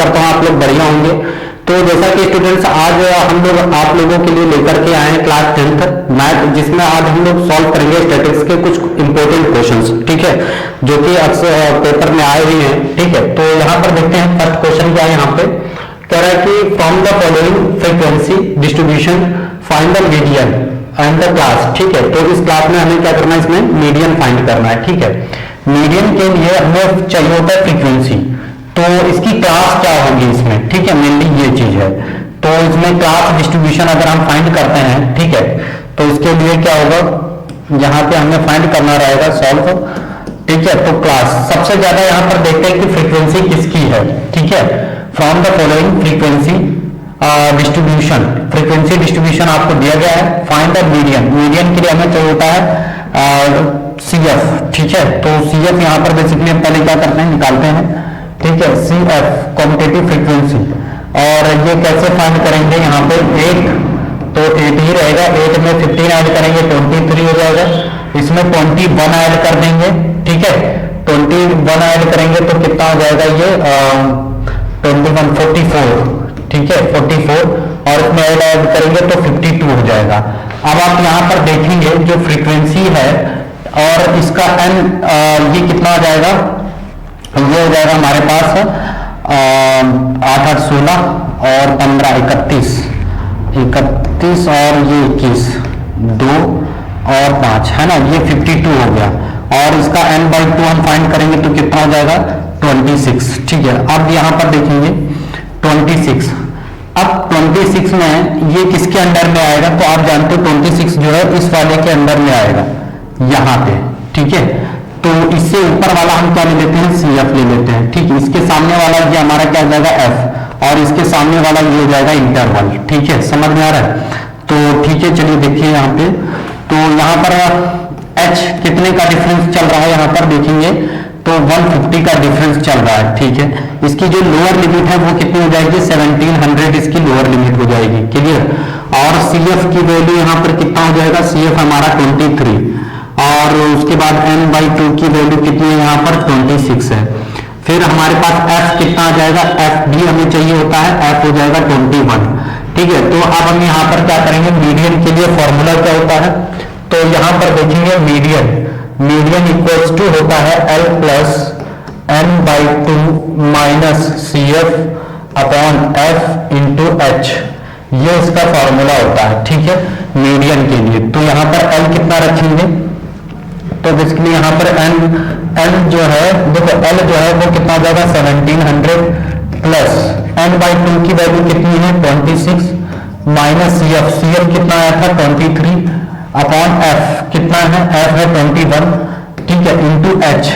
करता हूँ आप लोग बढ़िया होंगे। तो जैसा कि स्टूडेंट्स आज हम लोग आप लोगों के लिए लेकर के आए हैं क्लास 10th मैथ, जिसमें आज हम लोग सॉल्व करेंगे स्टैटिस्टिक्स के कुछ इंपॉर्टेंट क्वेश्चंस, ठीक है, जो कि अक्सर पेपर में आए हुए हैं, ठीक है। तो यहाँ पर देखते हैं फर्स्ट क्वेश्चन क्या है। यहाँ पे कह रहा है कि from the following frequency distribution find the median and the class, ठीक है। तो इस क्लास में हमें क्या करना है, इसमें मीडियन फाइंड करना है, ठीक है। मीडियन के लिए हमें चाहिए होता है फ्रीक्वेंसी, तो इसकी क्लास क्या होगी इसमें, ठीक है, मेनली ये चीज है। तो इसमें क्लास डिस्ट्रीब्यूशन अगर हम फाइंड करते हैं, ठीक है, तो इसके लिए क्या होगा, यहाँ पे हमें फाइंड करना रहेगा सॉल्व, ठीक है। तो क्लास सबसे ज्यादा यहाँ पर देखते हैं कि फ्रीक्वेंसी किसकी है, ठीक है। From the following frequency distribution, frequency distribution आपको दिया गया है। फाइंड द मीडियन, मीडियन के लिए हमें चाहिए होता है CF, ठीक है। तो CF यहाँ पर बेसिकली हम पहले क्या करते हैं, निकालते हैं, ठीक है, CF कॉम्पिटेटिव फ्रीक्वेंसी। और ये कैसे फाइंड करेंगे, यहाँ पे 8 तो 8 ही रहेगा, 8 में 15 ऐड करेंगे 23 हो जाएगा, इसमें 21 ऐड कर देंगे, ठीक है। 21 ऐड करेंगे तो कितना हो जाएगा ये 21 44, ठीक है, 44, और इसमें ऐड करेंगे तो 52 हो जाएगा। अब आप यहाँ पर देखेंगे जो फ्रीक्वेंसी है और इसका n ये कितना आ जाएगा, ये हो जाएगा हमारे पास 8 8 16 और 15 31 और ये 21 2 और 5 है ना, ये 52 हो गया। और इसका n/2 हम फाइंड करेंगे तो कितना हो जाएगा 26, ठीक है। अब यहाँ पर देखेंगे 26, अब 26 में ये किसके अंडर में आएगा, तो आप जानते हो 26 जो है इस वाले के अंडर में आएगा यहाँ पे, ठीक है। तो इससे ऊपर वाला हम क्या ले लेते हैं, CF ले लेते हैं, ठीक है। इसके सामने वाला ये हमारा क्या हो जाएगा F, और इसके सामने वाला ये हो जाएगा इंटरवल, ठीक है, समझ में आ रहा है। तो ठीक है, चलिए देखिए यहाँ पे, तो यहाँ पर H कितने का डिफरेंस चल रहा है, यहाँ पर देखेंगे तो 150 का डिफरेंस चल रहा है, ठीक है। इसकी जो लोअर लिमिट है वो कितनी हो जाएगी 1700, इसकी लोअर लिमिट हो जाएगी, क्लियर। और CF की वैल्यू यहाँ पर कितना हो जाएगा, CF हमारा 23, और उसके बाद n/2 की वैल्यू कितनी है यहाँ पर 26 है। फिर हमारे पास F कितना आ जाएगा, F भी हमें चाहिए होता है, F हो जाएगा 21, ठीक है। तो अब हम यहाँ पर क्या करेंगे, मीडियन के लिए फॉर्मूला क्या होता है, तो यहाँ पर देखेंगे मीडियन इक्वल्स टू होता है L plus n/2 minus CF upon F into H, ये इसका फॉर्मूला होता है, ठीक है, मीडियन के लिए। तो यहाँ पर L कितना रखेंगे, तो बेसिकली यहाँ पर n जो है, देखो L जो है वो कितना हो जाएगा 1700 प्लस n/2 की वैल्यू कितनी है 26 माइनस CF कितना आया था 23 अपॉन F कितना है, F है 21, ठीक है, इंटू H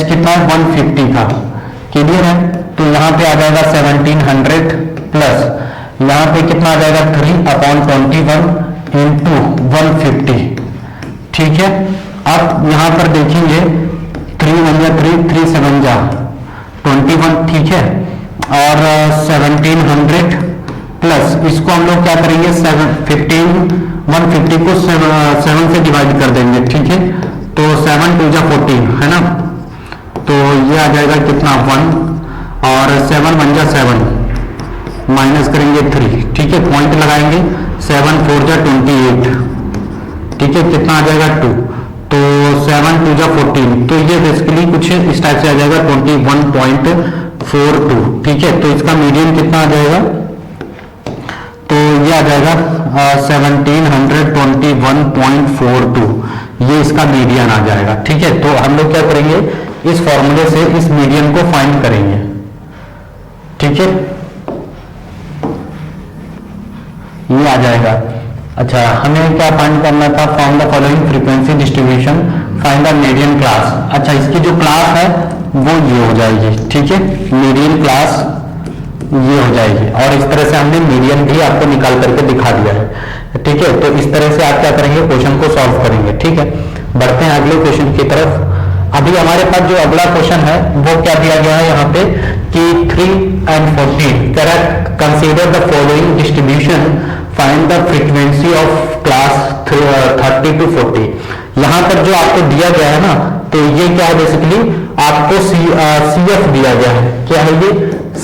कितना है 150 था, क्लियर है। तो यहाँ पे आ जाएगा 1700 प्लस यहाँ पे कितना आ जाएगा 3 अपॉन 21 इंटू 150, ठीक है। अब यहाँ पर देखेंगे 3 1 जा 3 3 7 जा 21, ठीक है, और 1700 प्लस इसको हम लोग क्या करेंगे 150 को 7 से डिवाइड कर देंगे, ठीक है। तो 7 2 जा 14 है ना, तो ये आ जाएगा कितना 1, और 7 1 जा 7 माइनस करेंगे 3, ठीक है, पॉइंट लगाएंगे 7 4 जा 28, ठीक है, कितना आ जाएगा 2, तो 7 2 जा 14, तो ये बेसिकली कुछ इस टाइप से आ जाएगा 21.42, ठीक है। तो इसका मीडियन कितना आ जाएगा, तो ये आ जाएगा 1721.42, ये इसका मीडियन आ जाएगा, ठीक है। तो हम लोग क्या करेंगे, इस फॉर्मूले से इस मीडियन को फाइंड करेंगे, ठीक है, ये आ जाएगा। अच्छा, हमें क्या फाइंड करना था, from the following frequency distribution find the median class. अच्छा, इसकी जो क्लास है वो ये हो जाएगी, ठीक है, मीडियन क्लास ये हो जाएगी। और इस तरह से हमने मीडियन भी आपको निकाल करके दिखा दिया है, ठीक है। तो इस तरह से आप क्या करेंगे, क्वेश्चन को सॉल्व करेंगे, ठीक है। बढ़ते हैं अगले क्वेश्चन की तरफ। अभी हमारे पास जो अगला क्वेश्चन है वो क्या दिया गया है यहाँ पे कि 3 and 14 correct, consider the following distribution, find the frequency of class 30 to 40। यहाँ पर जो आपको दिया गया है ना, तो ये क्या है, बेसिकली आपको CF दिया गया है, क्या है ये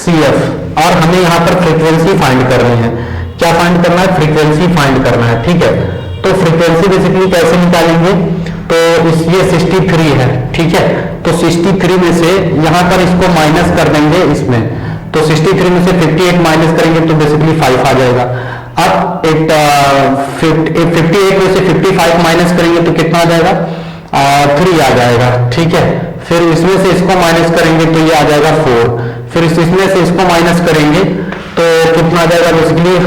CF और हमें यहाँ पर फ्रीक्वेंसी फाइंड करनी है। क्या फाइंड करना है? फ्रीक्वेंसी फाइंड करना है। ठीक है, तो फ्रीक्वेंसी बेसिकली कैसे निकालेंगे? तो ये 63 है। ठीक है, तो 63 में से यहाँ पर इसको माइनस कर देंगे इसमें, तो 63 में से 58 माइनस करेंगे तो बेसिकली 5 आ जाएगा। अब 58 में से 55 माइनस करेंगे तो कितना आ जाएगा? 3 आ जाएगा। ठीक है, फिर इसमें से इसको माइनस करेंगे तो ये आ जाएगा 4, फिर इसमें से इसको माइनस करेंगे तो कितना आ जाएगा? बेसिकली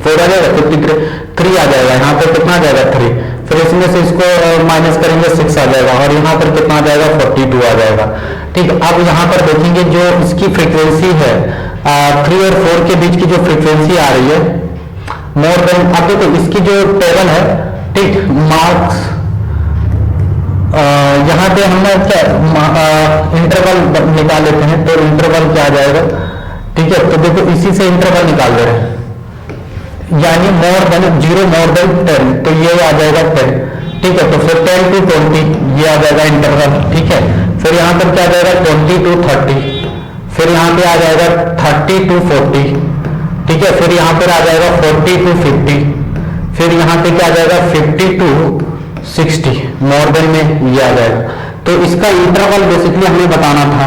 4 आ जाएगा, 53 आ जाएगा। यहाँ पर कितना आ जाएगा? 3, फिर इसमें से इसको माइनस करेंगे 6 आ जाएगा, और यहाँ पर कितना आ जाएगा? 42 आ जाएगा। ठीक, अब यहाँ पर देखेंगे जो इसकी फ्रीक्वेंसी है 3 और 4 के बीच की जो फ्रीक्वेंसी आ रही है मोर देन, अब देखो इसकी जो टेबल है, ठीक, मार्क्स यहाँ पे हमने क्या इंटरवल निकाल लेते हैं, तो इंटरवल क्या आ जाएगा? ठीक है, तो देखो इसी से इंटरवल निकाल दे रहे हैं, यानी मोर देन 0 मोर देन 10, तो ये आ जाएगा 10। ठीक है, तो फिर 10 to 20 ये आ जाएगा इंटरवल। ठीक है, फिर यहाँ पर क्या आ जाएगा? 20 to 30, फिर यहाँ पे आ जाएगा 30 to 40। ठीक है, फिर यहाँ पर आ जाएगा 40 to 50, फिर यहाँ पे क्या आ जाएगा? 50 to 60 मोर देन में ये आ जाएगा। तो इसका इंटरवल बेसिकली हमें बताना था।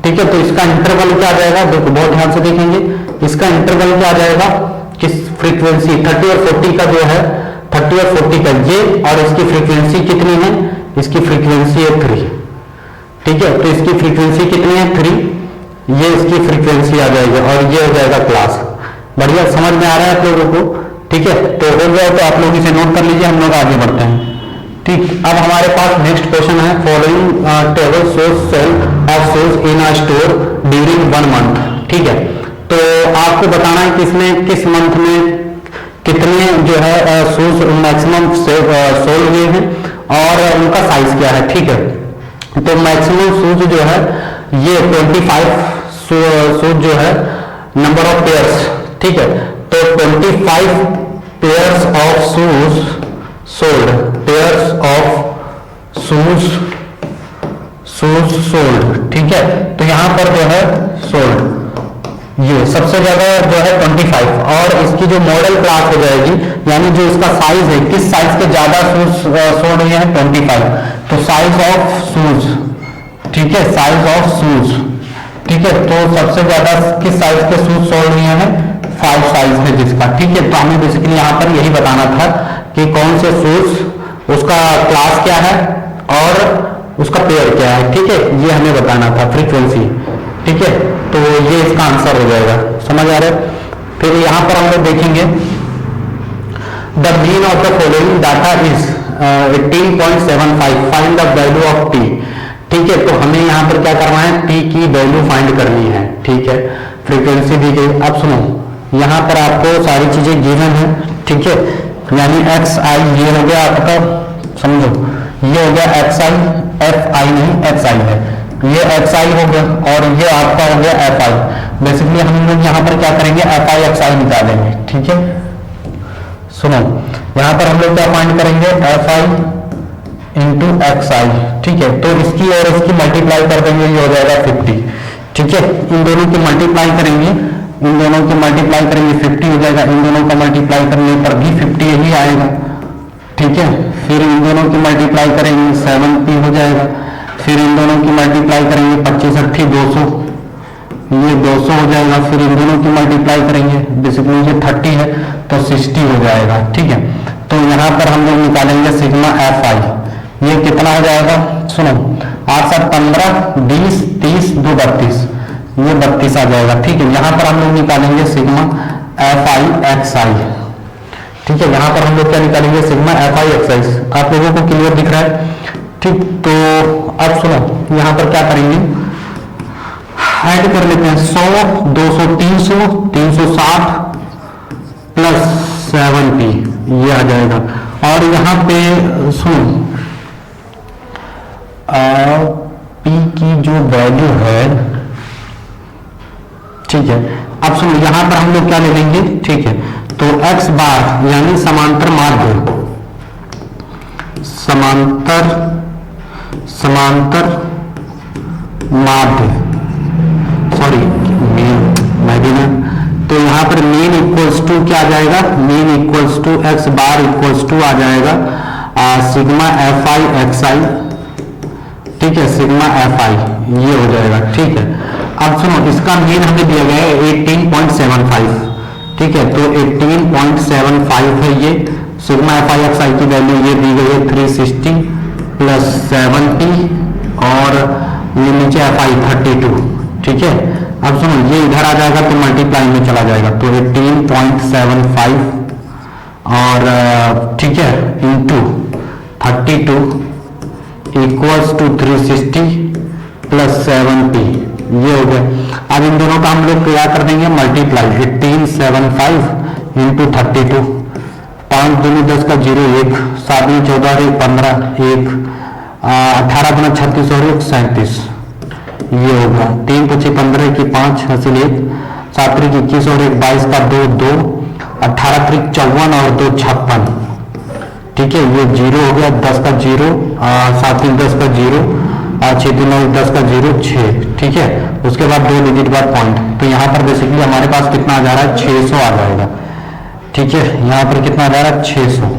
ठीक है, तो इसका इंटरवल क्या आ जाएगा? देखो बहुत ध्यान से देखेंगे, इसका इंटरवल क्या आ जाएगा? किस फ्रीक्वेंसी 30 और 40 का जो है, 30 और 40 का ये, और इसकी फ्रीक्वेंसी कितनी है? इसकी फ्रीक्वेंसी है 3। ठीक है, तो इसकी फ्रीक्वेंसी कितनी है? 3, ये इसकी फ्रीक्वेंसी आ जाएगी, और ये हो जाएगा क्लास। बढ़िया, समझ में आ रहा है आप लोगों को? ठीक है, तो हो गया, तो आप लोग इसे नोट कर लीजिए, हम लोग आगे बढ़ते हैं। ठीक, अब हमारे पास नेक्स्ट क्वेश्चन है, following table shows sale of shoes in a store during 1 month. ठीक है, तो आपको बताना है कि इसमें किस मंथ में कितने जो है शूज मैक्सिमम सोल्ड हुए हैं और उनका साइज क्या है। ठीक है, तो मैक्सिमम शूज जो है ये 25 शूज जो है नंबर ऑफ पेयर्स। ठीक है, तो 25 pairs of shoes sold, pairs of shoes sold. ठीक है, तो यहां पर जो है सोल्ड ये सबसे ज्यादा जो है 25, और इसकी जो मॉडल क्लास हो जाएगी, यानी जो इसका साइज है, किस साइज के ज्यादा शूज सोल्ड हुए हैं? 25, तो साइज ऑफ शूज। ठीक है, साइज ऑफ शूज। ठीक है, तो सबसे ज्यादा किस साइज के शूज सोल्ड हुए हैं? 5 साइज है जिसका। ठीक है, तो हमें बेसिकली यहाँ पर यही बताना था कि कौन से शूज, उसका क्लास क्या है और उसका पेयर क्या है। ठीक है, ये हमें बताना था, फ्रीक्वेंसी। ठीक है, तो ये इसका आंसर हो जाएगा। समझ आ रहा है? फिर यहां पर हम लोग देखेंगे the mean of the following data is 18.75, find the value of T. ठीक है, तो हमें यहां पर क्या करना है? टी की वैल्यू फाइंड करनी है। ठीक है, फ्रीक्वेंसी दी गई। अब सुनो, यहां पर आपको सारी चीजें गिवन है। ठीक है, यानी एक्स आई ये हो गया आपका, समझो ये हो गया एक्स आई, एफ आई नहीं एक्स आई है, ये एक्स आई हो गया, और ये आपका हो गया एफ आई। बेसिकली हम लोग यहाँ पर क्या करेंगे? एफ आई एक्स आई निकालेंगे। ठीक है, सुनो, यहाँ पर हम लोग क्या फाइंड करेंगे? F I into x i. ठीक है, तो इसकी और इसकी मल्टीप्लाई कर देंगे, ये हो जाएगा 50। ठीक है, इन दोनों की मल्टीप्लाई करेंगे, इन दोनों की मल्टीप्लाई करेंगे 50 हो जाएगा, इन दोनों का मल्टीप्लाई करने पर भी 50 ही आएगा। ठीक है, फिर इन दोनों की मल्टीप्लाई करेंगे 70 हो जाएगा, फिर इन दोनों की मल्टीप्लाई करेंगे 25 8 200, ये 200 हो जाएगा, फिर इन दोनों की मल्टीप्लाई करेंगे, बेसिकली ये 30 है तो 60 हो जाएगा। ठीक है, तो यहाँ पर हम लोग निकालेंगे सिग्मा एफ आई, ये कितना हो जाएगा? सुनो, 8 7 15 20 30 2 32, ये 32 आ जाएगा। ठीक है, यहाँ पर हम लोग निकालेंगे sigma f i x i. ठीक है, यहाँ पर हम लोग क्या निकालेंगे? सिग्मा एफ आई एक्स आई। आप लोगों को क्लियर दिख रहा है? ठीक, तो अब सुनो, यहाँ पर क्या करेंगे? ऐड कर लेते हैं 100 200 300 360 प्लस 70, ये आ जाएगा। और यहाँ पे सुनो, पी की जो वैल्यू है, ठीक है, अब सुनो, यहां पर हम लोग क्या ले लेंगे? ठीक है, तो x बार यानी समांतर माध्य, समांतर माध्य, यहाँ पर मीन इक्वल्स टू क्या आ जाएगा, mean equals to x bar equals to आ जाएगा sigma f i x i, ठीक है, सिग्मा एफ आई ये हो जाएगा, ठीक है। अब सुनो, इसका मीन हमें दिया गया है 18.75, ठीक है, तो 18.75 है ये। सिग्मा एफ आई एक्स आई की वैल्यू ये दी गई है 360 प्लस 70 और ये नीचे एफ आई 32, ठीक है। अब सुनो, ये इधर आ जाएगा तो मल्टीप्लाई में चला जाएगा, तो 18.75 और ठीक है इंटू 32 इक्वल्स टू 360 प्लस 70, ये हो गया। अब इन दोनों का हम लोग क्या कर देंगे, मल्टीप्लाई 1875 इंटू 32, 5 दूनी 10 का 0 1, 7 में 14 और 1 15, 1 18 गुना 36 और 1 37, ये होगा। 3 पची 15 की 5 हासिल 1, 7 त्रिक 21 और 1 22 का 2 2, 18 त्रिक 54 और 2 56, ठीक है, ये 0 हो गया। 10 का 0, 7 3 10 का 0, 6 3 9 10 का 0 6, ठीक है। उसके बाद 2 डिजिट बाद पॉइंट, तो यहाँ पर बेसिकली हमारे पास कितना आ जा रहा है, 600 आ जाएगा, ठीक है। यहाँ पर कितना आ जा रहा है, 600,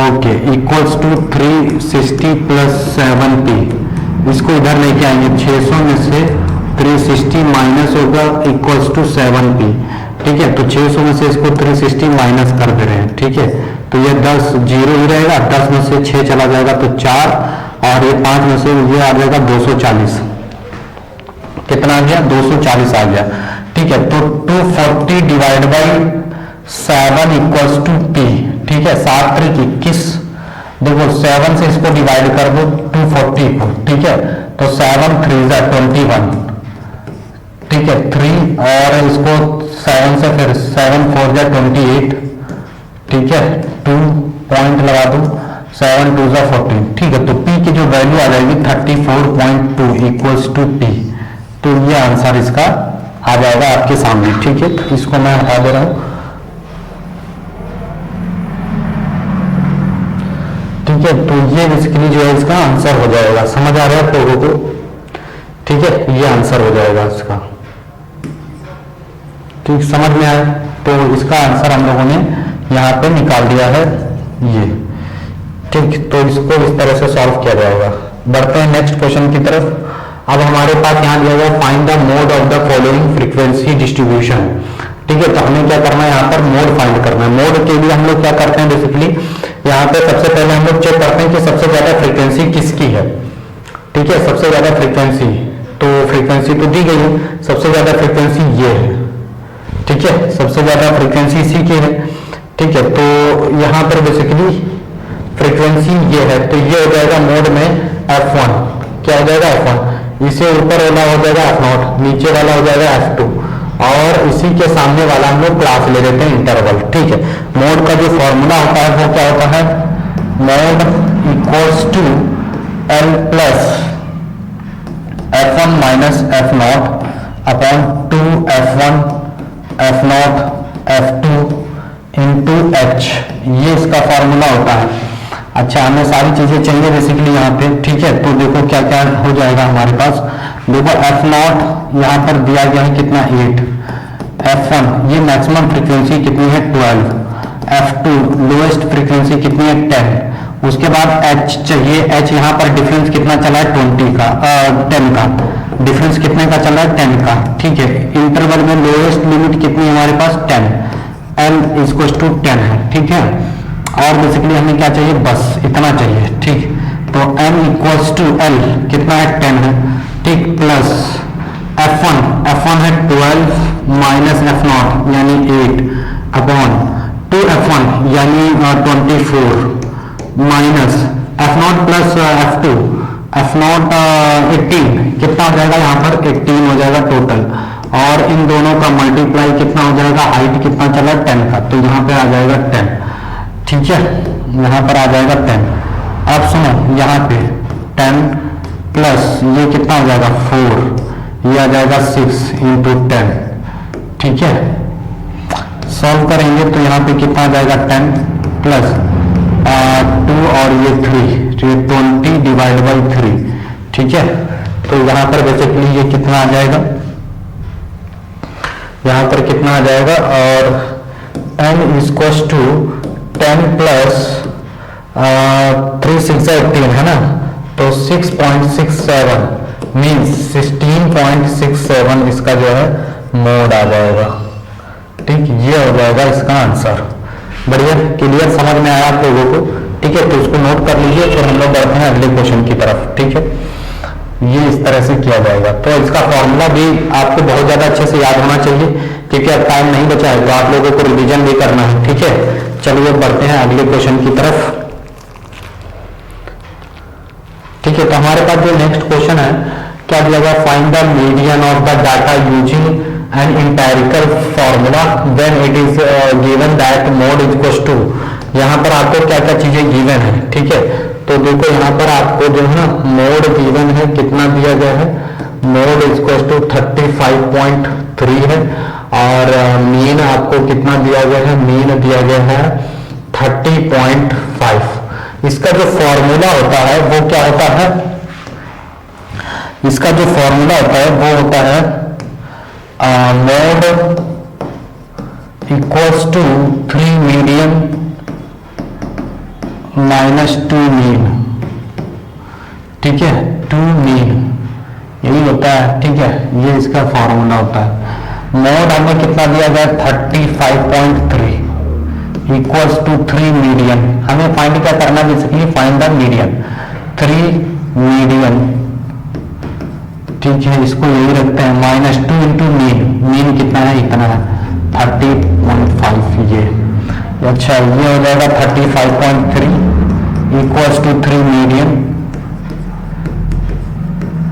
ओके, इक्वल्स टू 360 प्लस 70, इसको इधर लेके आएंगे, 600 में से 360 माइनस होगा इक्वल्स टू 70, ठीक है। तो 600 में से इसको 360 माइनस कर दे रहे हैं, ठीक है, तो ये 10 0 ही रहेगा, 10 में से 6 चला जाएगा तो 4, और ये 5 में से ये आ जाएगा 240, कितना आ गया, 240 आ गया, ठीक है। तो 240 डिवाइड बाई 7 इक्वल्स टू पी, ठीक है। 7 त्रिक 21, देखो 7 से इसको डिवाइड कर दो 240 को, ठीक है, तो 7 3 जा 21, ठीक है, 3 और इसको 7 से फिर 7 4 जा 28, ठीक है, 2 पॉइंट लगा दो, 7 2 जा 14, ठीक है। तो पी की जो वैल्यू आ जाएगी 34.2 इक्वल्स टू पी, तो ये आंसर इसका आ जाएगा आपके सामने, ठीक है। तो इसको मैं हटा दे रहा हूं, ठीक है। तो ये बेसिकली जो है इसका आंसर हो जाएगा, समझ आ रहा है आप लोगों को, ठीक है, ये आंसर हो जाएगा इसका, ठीक, समझ में आया। तो इसका आंसर हम लोगों ने यहाँ पे निकाल दिया है ये, ठीक। तो इसको इस तरह से सॉल्व किया जाएगा। बढ़ते हैं नेक्स्ट क्वेश्चन की तरफ। अब हमारे पास यहाँ दिया गया find the mode of the following frequency distribution, ठीक है। तो हमें क्या करना है, यहाँ पर मोड फाइंड करना है। मोड के लिए हम लोग क्या करते हैं, बेसिकली यहाँ पे सबसे पहले हम लोग चेक करते हैं कि सबसे ज्यादा फ्रीक्वेंसी किसकी है, ठीक है। सबसे ज्यादा फ्रीक्वेंसी, तो फ्रीक्वेंसी तो दी गई है, सबसे ज्यादा फ्रीक्वेंसी ये है, ठीक है, सबसे ज्यादा फ्रीक्वेंसी इसी की है, ठीक है। तो यहाँ पर बेसिकली फ्रीक्वेंसी ये है, तो ये हो जाएगा मोड में F1, क्या हो जाएगा F1, इसे ऊपर वाला हो जाएगा F0, नीचे वाला हो जाएगा F2, और इसी के सामने वाला हम लोग क्लास ले लेते हैं इंटरवल, ठीक है। मोड का जो फॉर्मूला होता है वो क्या होता है, mode equals to L plus F1 minus F0 upon 2F1 F0 F2 into H, ये इसका फॉर्मूला होता है। अच्छा, हमें सारी चीजें चाहिए बेसिकली यहाँ पे, ठीक है। तो देखो क्या क्या हो जाएगा हमारे पास, देखो F0 यहाँ पर दिया गया है कितना 8, F1 ये मैक्सिमम फ्रीक्वेंसी कितनी है 12, F2 लोएस्ट फ्रीक्वेंसी कितनी है 10, उसके बाद H चाहिए, H यहाँ पर डिफरेंस कितना चला है 10 का, डिफरेंस कितने का चला है 10 का, ठीक है। इंटरवल में लोएस्ट लिमिट कितनी है हमारे पास 10, L इक्वल्स टू 10 है, ठीक है। और बेसिकली हमें क्या चाहिए, बस इतना चाहिए, ठीक। तो M इक्वल्स टू L कितना है 10 है, ठीक, प्लस F1 है 12 माइनस F0 यानी 8 अपॉन 2F1 यानी 24 माइनस F0 प्लस F2 18 कितना हो जाएगा, यहाँ पर 18 हो जाएगा टोटल, और इन दोनों का मल्टीप्लाई कितना हो जाएगा, हाइट कितना चला 10 का, तो यहाँ पे आ जाएगा 10, ठीक है, यहाँ पर आ जाएगा 10। अब सुनो यहाँ पे 10 प्लस ये कितना हो जाएगा 4, ये आ जाएगा 6 इंटू 10, ठीक है। सॉल्व करेंगे तो यहाँ पे कितना आ जाएगा 10 प्लस 2 और ये 3, तो ये 20 डिवाइड बाई 3, ठीक है। तो यहाँ पर बेसिकली ये कितना आ जाएगा, यहाँ पर कितना आ जाएगा, और n इक्वल्स टू 10 प्लस 3 6 18 है ना, तो 6.67 मीन्स 16.67 इसका जो है मोड आ जाएगा। ठीक, ये हो जाएगा इसका आंसर। बढ़िया, क्लियर, समझ में आया आप लोगों को? ठीक है, तो इसको नोट कर लीजिए, फिर हम लोग बढ़ते हैं अगले क्वेश्चन की तरफ। ठीक है, ये इस तरह से किया जाएगा। तो इसका फॉर्मूला भी आपको बहुत ज्यादा अच्छे से याद होना चाहिए, क्योंकि अब टाइम नहीं बचा है, तो आप लोगों को रिवीजन भी करना है। ठीक है, चलिए बढ़ते हैं अगले क्वेश्चन की तरफ। ठीक है, तो हमारे पास जो नेक्स्ट क्वेश्चन है, क्या दिया गया, find the median of the data using an empirical formula when it is given that mode equals to. यहाँ पर आपको क्या क्या चीजें गिवन है। ठीक है, तो देखो यहाँ पर आपको जो है ना मोड गिवन है, कितना दिया गया है, मोड इक्वल्स टू 35.3 है, और मीन आपको कितना दिया गया है, मीन दिया गया है 30.5। इसका जो फॉर्मूला होता है वो क्या होता है, इसका जो फॉर्मूला होता है वो होता है mode equals to 3 median minus 2 mean. ठीक है, 2 मीन यही होता है। ठीक है, ये इसका फॉर्मूला होता है। मोड हमें कितना दिया गया, 35.3 इक्वल्स टू 3 मीडियन। हमें फाइंड क्या करना है, basically find the median, 3 median. ठीक है, इसको यही रखते हैं, -2 इंटू मीन। मीन कितना है, इतना है 30.5 ये। अच्छा, ये हो जाएगा 35.3 इक्वल्स टू 3 मीडियन।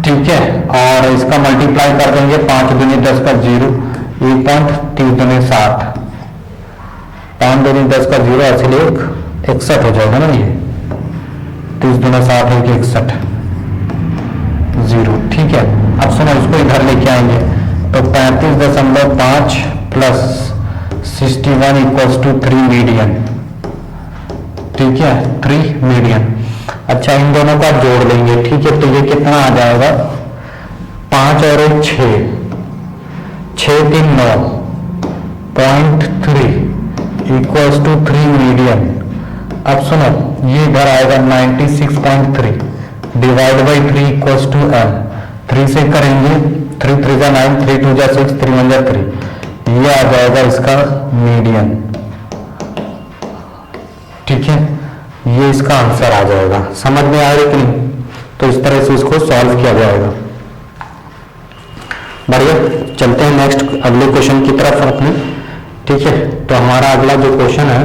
ठीक है, और इसका मल्टीप्लाई कर देंगे, 5 दूनी 10 का 0, 1.3 दूनी 7, 5 दूनी 10 का 0, असली 61 हो जाएगा ना, ये 30 दूना 7 होगी 61, 0। ठीक है, अब सुनो, इसको इधर लेके आएंगे, तो 35.5 प्लस 61 इक्वल्स टू 3 मीडियन। ठीक है, 3 मीडियन। अच्छा, इन दोनों का जोड़ लेंगे। ठीक है, तो ये कितना आ जाएगा, 5 और 1 6, 6 3 9.3 इक्वल्स टू 3 मीडियन। अब सुनो, ये इधर आएगा 96.3 divide by 3 equals to m। 3 से करेंगे, 3 3 जा 9, 3 2 जा 6, 3 1 जा 3, ये आ जाएगा इसका मीडियन। ठीक है, ये इसका आंसर आ जाएगा। समझ में आ रही कि नहीं? तो इस तरह से इसको सॉल्व किया जाएगा। बढ़िया, चलते हैं नेक्स्ट अगले क्वेश्चन की तरफ अपने। ठीक है, तो हमारा अगला जो क्वेश्चन है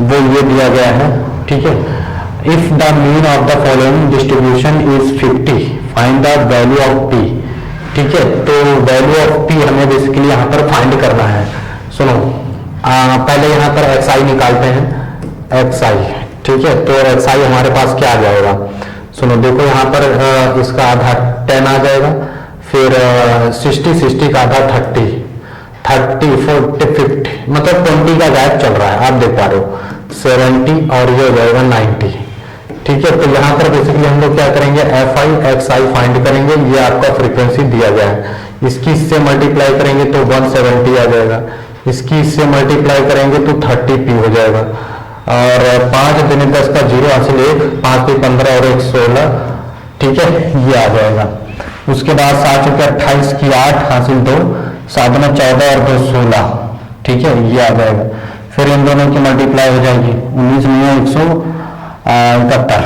वो ये दिया गया है। ठीक है, if the mean of the following distribution is 50, find the value of P. ठीक है, तो वैल्यू ऑफ पी हमें बेसिकली यहाँ पर फाइंड करना है। सुनो, पहले यहाँ पर एक्स आई निकालते हैं, एक्स आई। ठीक है, तो एक्स आई हमारे पास क्या आ जाएगा, सुनो देखो, यहाँ पर इसका आधा 10 आ जाएगा, फिर 60 का आधा 30, 30 40 50, मतलब 20 का गैप चल रहा है, आप देख पा रहे हो, 70, और ये हो जाएगा 90। ठीक है, तो यहाँ पर बेसिकली हम लोग क्या करेंगे, F i x I find करेंगे। ये आपका फ्रीक्वेंसी दिया गया है, इसकी इससे मल्टीप्लाई करेंगे तो 170 आ जाएगा, इसकी इससे मल्टीप्लाई करेंगे तो 30 पी हो जाएगा, और 5 दूनी 10 का 0 हासिल 1, 5 3 15 और 1 16। ठीक है, ये आ जाएगा। उसके बाद 7 रुपये 28 की 8 हासिल 2, 7 में 14 और 2 16। ठीक है, ये आ जाएगा। फिर इन दोनों की मल्टीप्लाई हो जाएगी, 19 में 171।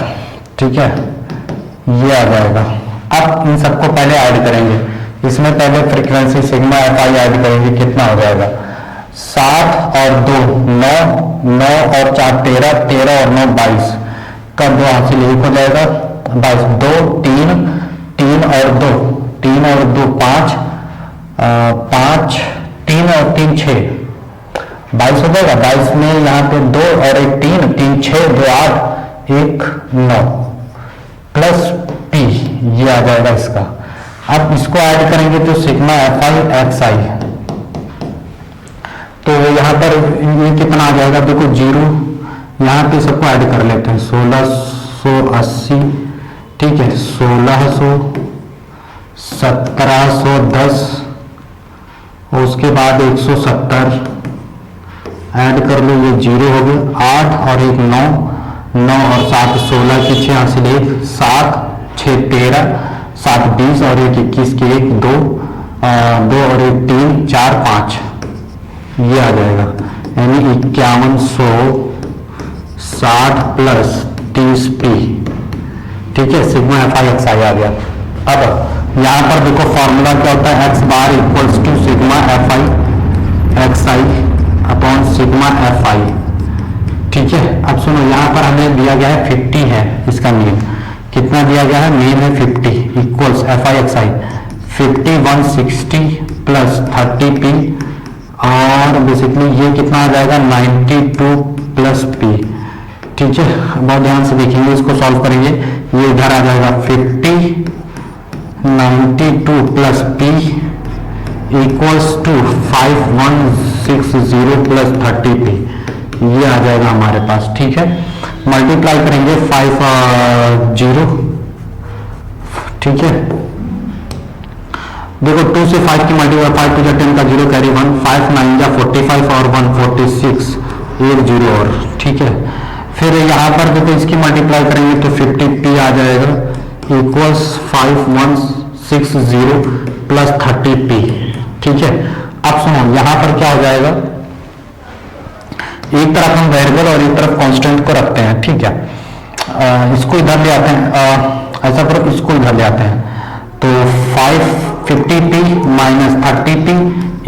ठीक है, ये आ जाएगा। अब इन सबको पहले ऐड करेंगे, इसमें पहले frequency sigma f I add करेंगे, कितना हो जाएगा, 7 और 2 9, 9 और 4 13, 13 और 9 22 का 2 हासिल 1 हो जाएगा, 22 2 3 3 और 2 3 और 2 5 5 3 और 3 6 22 हो जाएगा। 22 में यहाँ पे 2 और 1 3 3 6 2 8 1 9 प्लस पी, ये आ जाएगा इसका। अब इसको ऐड करेंगे तो सिग्मा एफ आई एक्स आई, तो यहाँ पर ये कितना आ जाएगा, देखो 0, यहाँ पे सबको ऐड कर लेते हैं, 1680। ठीक है, 1600 1710 और उसके बाद 170 ऐड कर लो, ये 0 हो गया। 8 और 1 9, 9 और 7 16 की 6 हासिल 1, 7 6 13, 7 20 और 1 21 की 1 2, 2 और 1 3 4 5, ये आ जाएगा। यानी 5160 प्लस 30p, ठीक है, sigma f i x i आ गया। अब यहां पर देखो फॉर्मूला क्या होता है, x bar equals to sigma f i x i upon sigma f i, ठीक है। अब सुनो, यहां पर हमें दिया गया है 50 है इसका मीन, कितना दिया गया है, मीन है 50 equals F i x I 50 160 plus 30p और बेसिकली ये कितना आ जाएगा 92 प्लस p, ठीक है। बहुत ध्यान से देखेंगे, इसको सॉल्व करेंगे, ये इधर आ जाएगा 50 92 plus p equals to 5160 plus 30p, ये आ जाएगा हमारे पास, ठीक है। मल्टीप्लाई करेंगे 50, ठीक है। देखो 2 से 5 की मल्टीप्लाई, 5 टू 10 का 0 कैरी 1, 5 9 जा 45 और 1 46, एक 0 और, ठीक है। फिर यहां पर देखो इसकी मल्टीप्लाई करेंगे तो 50p आ जाएगा इक्वल्स 5160 प्लस 30p, ठीक है। अब सुनो, यहां पर क्या हो जाएगा, एक तरफ हम वेरिएबल और एक तरफ कांस्टेंट को रखते हैं, ठीक है। इसको इधर ले आते हैं, ऐसा करो, इसको इधर ले आते हैं, तो 550p minus 30p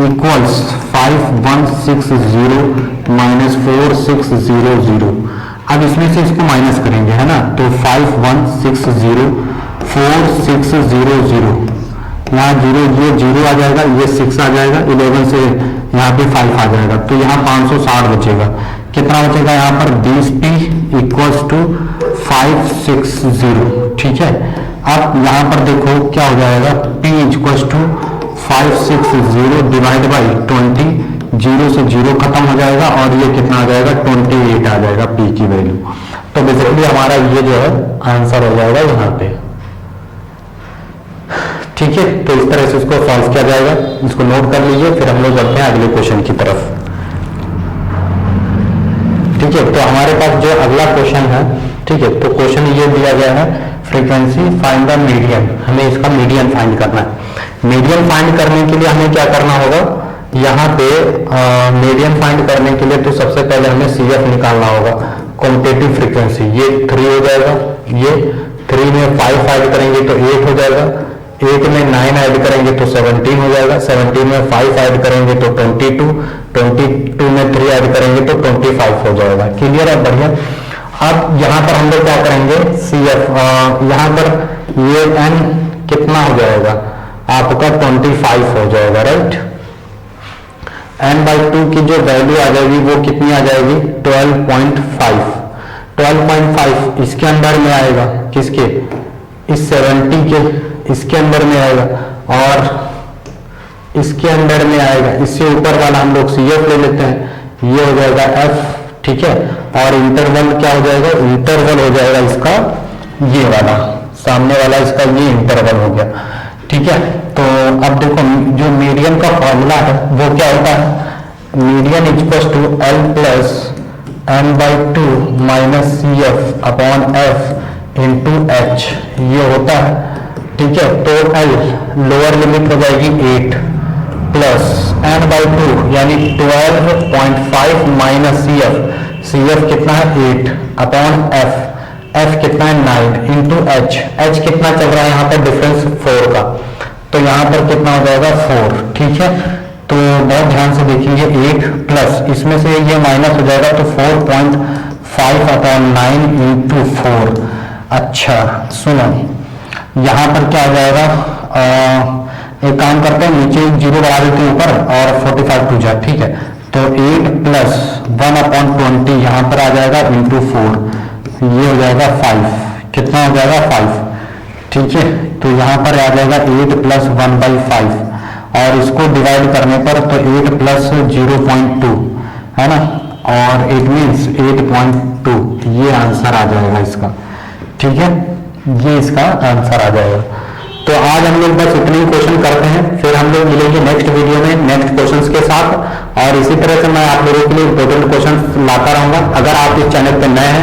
equals 5160 minus 4600। अब इसमें से इसको माइनस करेंगे, है ना, तो 5160 4600, यहाँ 0 ये 0 आ जाएगा, ये 6 आ जाएगा, 11 से यहाँ पे 5 आ जाएगा, तो यहाँ 560 बचेगा। कितना बचेगा यहाँ पर 20p इक्वल्स टू 560, ठीक है। अब यहाँ पर देखो क्या हो जाएगा, p equals to 560 divide by 20, 0 से 0 खत्म हो जाएगा और ये कितना आ जाएगा 28 आ जाएगा p की वैल्यू। तो बेसिकली हमारा ये जो है आंसर हो जाएगा यहाँ पे, ठीक है। तो इस तरह से इसको सॉल्व किया जाएगा, इसको नोट कर लीजिए, फिर हम लोग बढ़ते हैं अगले क्वेश्चन की तरफ, ठीक है। तो हमारे पास जो अगला क्वेश्चन है, ठीक है, तो क्वेश्चन ये दिया गया है, फ्रीक्वेंसी फाइंड द मीडियन, हमें इसका मीडियन फाइंड करना है। मीडियन फाइंड करने के लिए हमें क्या करना होगा, यहाँ पे मीडियन फाइंड करने के लिए तो सबसे पहले हमें CF निकालना होगा, कॉम्पिटेटिव फ्रीक्वेंसी। ये 3 हो जाएगा, ये 3 में 5 ऐड करेंगे तो 8 हो जाएगा, 8 में 9 ऐड करेंगे तो 17 हो जाएगा, 17 में 5 ऐड करेंगे तो 22, 22 में 3 ऐड करेंगे तो 25 हो जाएगा। क्लियर है, बढ़िया। अब यहाँ पर हम लोग क्या करेंगे, CF, यहाँ पर ये n कितना हो जाएगा आपका 25 हो जाएगा, राइट। n/2 की जो वैल्यू आ जाएगी वो कितनी आ जाएगी 12.5, 12.5 इसके अंदर में आएगा, किसके, इस 70 के, इसके अंदर में आएगा और इसके अंदर में आएगा, इससे ऊपर वाला हम लोग CF ले लेते हैं, ये हो जाएगा F, ठीक है। और इंटरवल क्या हो जाएगा, इंटरवल हो जाएगा इसका ये वाला, सामने वाला इसका ये इंटरवल हो गया, ठीक है। तो अब देखो जो मीडियन का फॉर्मूला है वो क्या होता है, median equals to L plus n/2 minus CF upon F into H, ये होता है, ठीक है। तो L लोअर लिमिट हो जाएगी 8 प्लस n/2 यानी 12.5 माइनस CF कितना है 8 अपॉन F कितना है 9 इंटू H कितना चल रहा है यहाँ पर डिफरेंस 4 का, तो यहाँ पर कितना हो जाएगा 4, ठीक है। तो बहुत ध्यान से देखेंगे, 8 प्लस इसमें से ये माइनस हो जाएगा तो 4.5 अपॉन 9 इंटू 4। अच्छा सुनो, यहाँ पर क्या हो जाएगा, एक काम करते हैं, नीचे 0 बढ़ा देते हैं ऊपर और 45 टू जा, ठीक है। तो 8 प्लस 1/20 यहाँ पर आ जाएगा इंटू 4, ये हो जाएगा 5, कितना हो जाएगा 5, ठीक है। तो यहाँ पर आ जाएगा 8 प्लस 1/5 और इसको डिवाइड करने पर तो 8 प्लस 0.2 है ना, और इट मीन्स 8.2, ये आंसर आ जाएगा इसका, ठीक है, ये इसका आंसर आ जाएगा। तो आज हम लोग बस इतने ही क्वेश्चन करते हैं, फिर हम लोग मिलेंगे नेक्स्ट वीडियो में नेक्स्ट क्वेश्चंस के साथ, और इसी तरह से मैं आप लोगों के लिए इंपॉर्टेंट क्वेश्चन लाता रहूंगा। अगर आप इस चैनल पर नए हैं